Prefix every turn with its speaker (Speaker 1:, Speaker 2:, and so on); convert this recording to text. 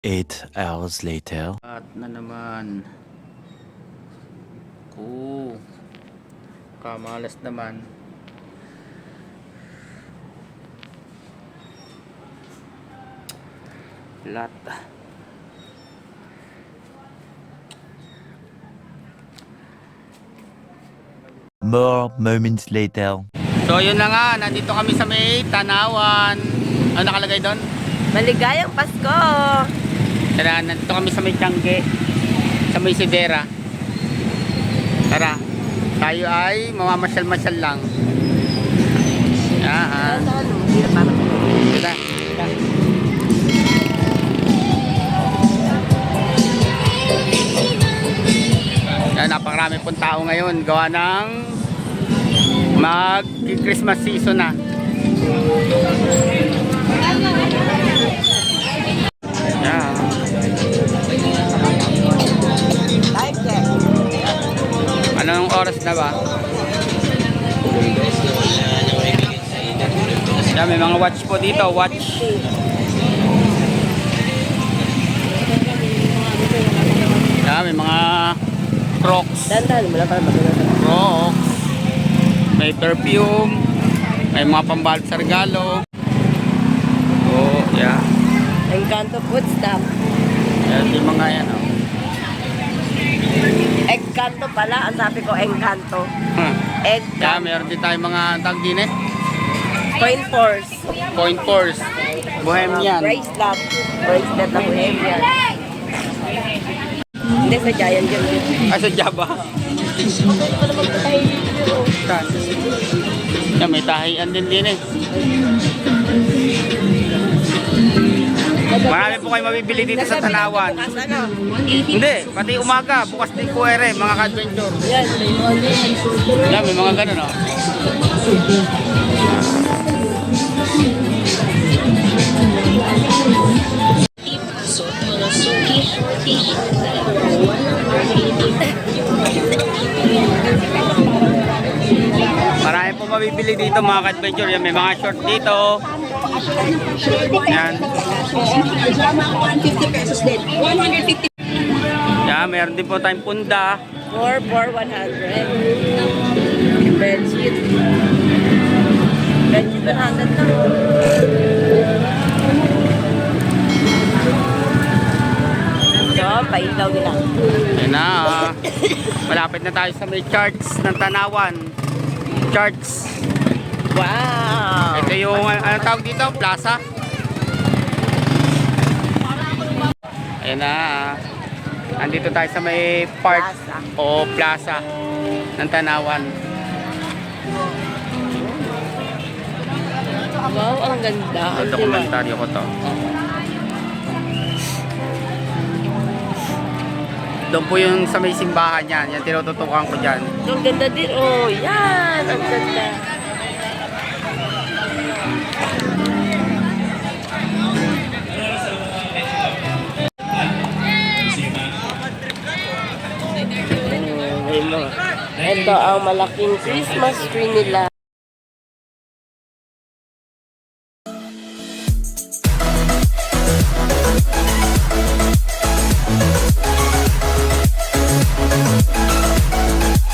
Speaker 1: 8 hours later.
Speaker 2: At na naman. Kamalas naman. Lat.
Speaker 1: More moments later.
Speaker 2: So yun na nga, nandito kami sa may Tanawan. Ano nakalagay doon?
Speaker 3: Maligayang Pasko!
Speaker 2: Tara, nandito kami sa may Tiangge, sa may Sidera. Tara, tayo ay mamamasyal-masyal lang. Yan. Tara. Yan, napakarami pong tao ngayon. Gawa ng mag-Christmas season na. Yan. Anong oras na ba? Yan, may mga watch po dito. Watch. Yan, may mga Crocs. Crocs. May perfume. May mga pambalot sa regalo. Oh, yeah.
Speaker 3: Encanto foodstuff.
Speaker 2: Yan yung mga yan, oh.
Speaker 3: Encanto pala. Ang sabi ko, Encanto.
Speaker 2: Yeah,
Speaker 3: Encanto.
Speaker 2: meron din tayong mga tag din eh.
Speaker 3: Coin force.
Speaker 2: Coin Force. Bohemian.
Speaker 3: Bracelet. Bracelet na Bohemian. Hindi, sa Giant yun.
Speaker 2: Ay, sa Java. Yan, may tahian din eh. Marami po kayo mabibili dito sa Tanawan. Hindi, pati umaga, bukas din QR mga ka-adventure. Yan, may mga ganun, oh. Marami po mabibili dito mga ka-adventure. Yan, may mga short dito. Yan.
Speaker 3: 150 pesos din. 150.
Speaker 2: Yan, meron din po tayong punda.
Speaker 3: 4 for 100. Bedsheet. Bedsheet 100 lang. So, pailaw nila.
Speaker 2: Yan na. Malapit na tayo sa may church ng Tanawan. Church.
Speaker 3: Wow!
Speaker 2: Ito yung, ano tawag dito? Plaza. Ayan na. Andito tayo sa may park
Speaker 3: Plaza.
Speaker 2: o plaza ng Tanawan.
Speaker 3: Wow, ang ganda.
Speaker 2: Ito, dokumentaryo ko to. Doon po yung sa may simbahan yan. Yan, tinututukan ko dyan.
Speaker 3: Ang ganda din. Oh, yan! Ang ganda. Ito ang malaking Christmas tree nila.